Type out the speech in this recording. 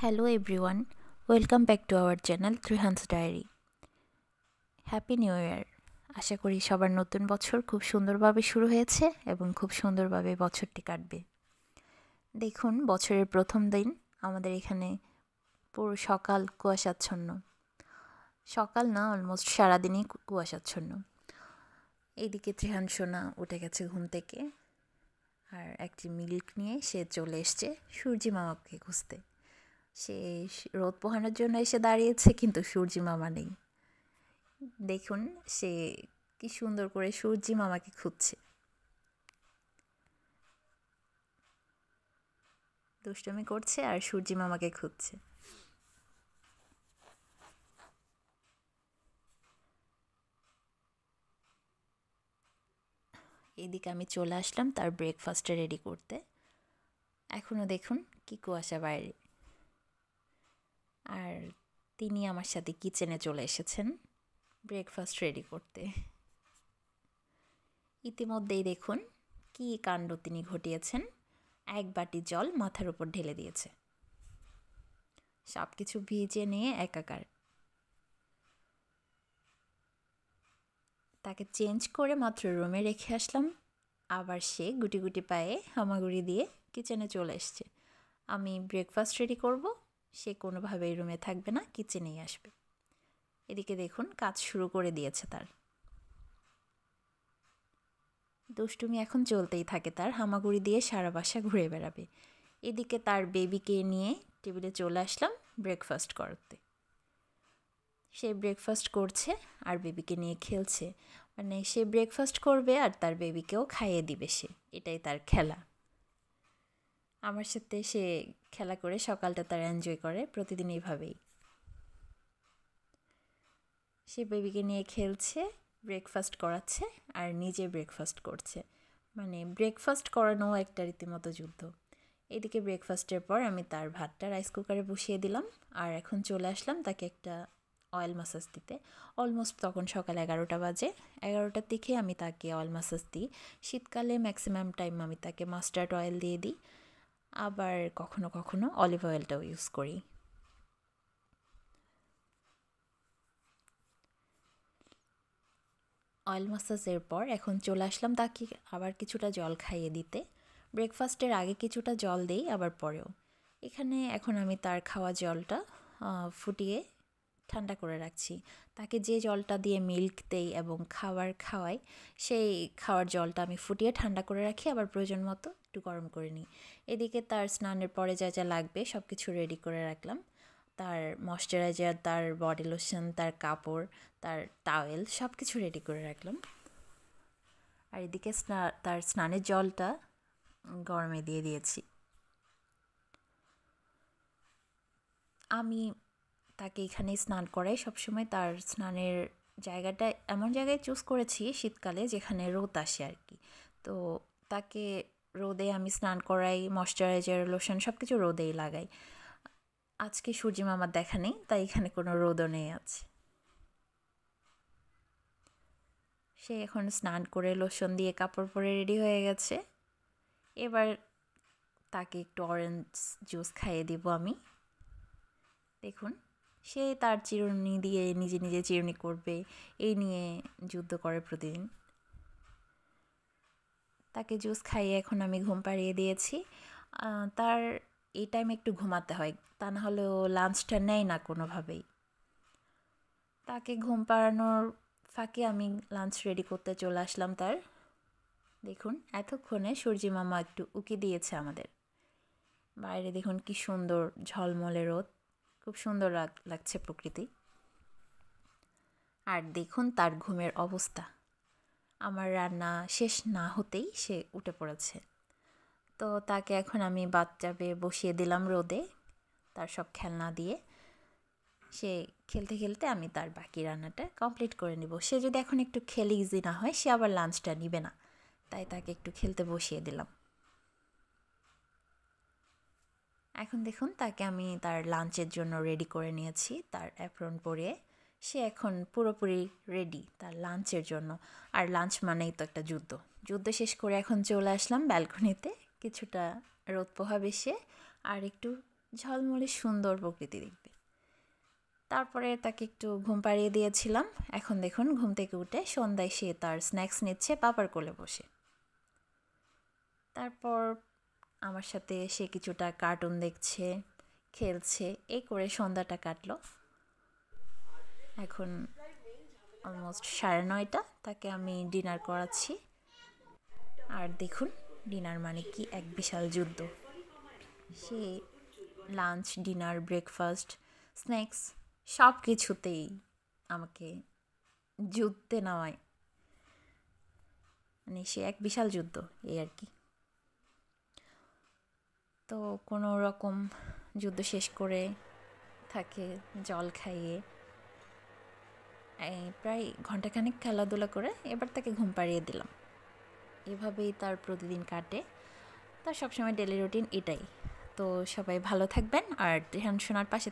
Hello everyone, welcome back to our channel Trihan's Diary. Happy new year. আশা করি সবার নতুন বছর খুব সুন্দরভাবে শুরু হয়েছে এবং খুব সুন্দরভাবে বছরটি কাটবে। দেখুন বছরের প্রথম দিন আমাদের এখানে পুরো সকাল কুয়াশাচ্ছন্ন। সকাল না অলমোস্ট সারাদিনই কুয়াশাচ্ছন্ন। এইদিকে ত্রিহান সোনা উঠে গেছে ঘুম থেকে আর একটি মিল্ক নিয়ে সে চলে এসছে সূর্যি মামাকে খুঁজতে। সে রোদ পোহানোর জন্য এসে দাঁড়িয়েছে কিন্তু সূর্যি মামা নেই। দেখুন সে কি সুন্দর করে সূর্যি মামাকে খুঁজছে। দুষ্টুমি করছে আর সূর্যি মামাকে খুঁজছে। এদিকে আমি চলে আসলাম তার ব্রেকফাস্টটা রেডি করতে। এখনও দেখুন কি কুয়াশা বাইরে। আর তিনি আমার সাথে কিচেনে চলে এসেছেন ব্রেকফাস্ট রেডি করতে। ইতিমধ্যেই দেখুন কি কাণ্ড তিনি ঘটিয়েছেন। এক বাটি জল মাথার উপর ঢেলে দিয়েছে। সব কিছু ভিজিয়ে নিয়ে একাকার। তাকে চেঞ্জ করে মাত্র রুমে রেখে আসলাম। আবার সে গুটি গুটি পায়ে হামাগুড়ি দিয়ে কিচেনে চলে এসছে। আমি ব্রেকফাস্ট রেডি করব, সে কোনোভাবেই রুমে থাকবে না, কিচেনেই আসবে। এদিকে দেখুন কাজ শুরু করে দিয়েছে তার। দুষ্টুমি এখন চলতেই থাকে তার, হামাগুড়ি দিয়ে সারা বাসা ঘুরে বেড়াবে। এদিকে তার বেবিকে নিয়ে টেবিলে চলে আসলাম ব্রেকফাস্ট করতে। সে ব্রেকফাস্ট করছে আর বেবিকে নিয়ে খেলছে। মানে সে ব্রেকফাস্ট করবে আর তার বেবিকেও খাইয়ে দিবে সে, এটাই তার খেলা। আমার সাথে সে খেলা করে সকালটা তার এনজয় করে প্রতিদিন এইভাবেই। সে বেবিকে নিয়ে খেলছে, ব্রেকফাস্ট করাচ্ছে আর নিজে ব্রেকফাস্ট করছে। মানে ব্রেকফাস্ট করানো একটা রীতিমতো যুদ্ধ। এদিকে ব্রেকফাস্টের পর আমি তার ভাতটা রাইস কুকারে বসিয়ে দিলাম আর এখন চলে আসলাম তাকে একটা অয়েল ম্যাসাজ দিতে। অলমোস্ট তখন সকাল 11টা বাজে। 11টার দিকে আমি তাকে অয়েল ম্যাসাজ দিই। শীতকালে ম্যাক্সিমাম টাইম আমি তাকে মাস্টার্ড অয়েল দিয়ে দিই, আবার কখনো কখনো অলিভ অয়েলটাও ইউজ করি। অয়েল ম্যাসাজের পর এখন চলে আসলাম তাকে আবার কিছুটা জল খাইয়ে দিতে। ব্রেকফাস্টের আগে কিছুটা জল দেই, আবার পরেও। এখানে এখন আমি তার খাওয়া জলটা ফুটিয়ে ঠান্ডা করে রাখছি। তাকে যে জলটা দিয়ে মিল্ক দেই এবং খাবার খাওয়াই, সেই খাওয়ার জলটা আমি ফুটিয়ে ঠান্ডা করে রাখি, আবার প্রয়োজন মতো একটু গরম করে নিই। এদিকে তার স্নানের পরে যা যা লাগবে সব কিছু রেডি করে রাখলাম। তার ময়শ্চারাইজার, তার বডি লোশন, তার কাপড়, তার টাওয়েল সব কিছু রেডি করে রাখলাম। আর এদিকে তার স্নানের জলটা গরমে দিয়ে দিয়েছি। আমি তাকে এখানে স্নান করাই সবসময়। তার স্নানের জায়গাটা এমন জায়গায় চুজ করেছি শীতকালে যেখানে রোদ আসে আর কি। তো তাকে রোদে আমি স্নান করাই, ময়শ্চারাইজার, লোশন সব কিছু রোদেই লাগাই। আজকে সূর্যি মামার দেখা নেই, তাই এখানে কোনো রোদও নেই আছে। সে এখন স্নান করে লোশন দিয়ে কাপড় পরে রেডি হয়ে গেছে। এবার তাকে একটু অরেঞ্জ জুস খাইয়ে দিব আমি। দেখুন সে তার চিরুনি দিয়ে নিজে নিজে চিরুনি করবে, এই নিয়ে যুদ্ধ করে প্রতিদিন। তাকে জুস খাইয়ে এখন আমি ঘুম পাড়িয়ে দিয়েছি। তার এই টাইমে একটু ঘুমাতে হয়, তা না হলে ও লাঞ্চটা নেয় না কোনোভাবেই। তাকে ঘুম পাড়ানোর ফাঁকে আমি লাঞ্চ রেডি করতে চলে আসলাম তার। দেখুন এতক্ষণে সূর্যি মামা একটু উকি দিয়েছে আমাদের। বাইরে দেখুন কি সুন্দর ঝলমলে রোদ, খুব সুন্দর লাগছে প্রকৃতি। আর দেখুন তার ঘুমের অবস্থা। আমার রান্না শেষ না হতেই সে উঠে পড়েছে। তো তাকে এখন আমি বাথটাবে বসিয়ে দিলাম রোদে, তার সব খেলনা দিয়ে। সে খেলতে খেলতে আমি তার বাকি রান্নাটা কমপ্লিট করে নিব। সে যদি এখন একটু খেলে ইজি না হয়, সে আবার লাঞ্চটা নিবে না, তাই তাকে একটু খেলতে বসিয়ে দিলাম। এখন দেখুন তাকে আমি তার লাঞ্চের জন্য রেডি করে নিয়েছি, তার অ্যাপ্রন পরিয়ে। সে এখন পুরোপুরি রেডি তার লাঞ্চের জন্য। আর লাঞ্চ মানেই তো একটা যুদ্ধ। যুদ্ধ শেষ করে এখন চলে আসলাম ব্যালকনিতে কিছুটা রোদ পোহাবে সে, আর একটু ঝলমলে সুন্দর প্রকৃতি দেখবে। তারপরে তাকে একটু ঘুম পাড়িয়ে দিয়েছিলাম। এখন দেখুন ঘুম থেকে উঠে সন্ধ্যায় সে তার স্ন্যাক্স নিচ্ছে বাবার কোলে বসে। তারপর আমার সাথে সে কিছুটা কার্টুন দেখছে, খেলছে, এই করে সন্ধ্যাটা কাটলো। এখন অলমোস্ট 9:30, তাকে আমি ডিনার করাচ্ছি। আর দেখুন ডিনার মানে কি এক বিশাল যুদ্ধ। সে লাঞ্চ, ডিনার, ব্রেকফাস্ট, স্ন্যাক্স সব কিছুতেই আমাকে যুদ্ধে নামায়, মানে সে এক বিশাল যুদ্ধ, এই আর কি। তো কোনো রকম যুদ্ধ শেষ করে তাকে জল খাইয়ে প্রায় ঘন্টাখানেক খেলাধুলা করে এবার তাকে ঘুম পাড়িয়ে দিলাম। এভাবেই তার প্রতিদিন কাটে। তার সবসময় ডেলি রুটিন এটাই। তো সবাই ভালো থাকবেন আর রেহান সোনার পাশে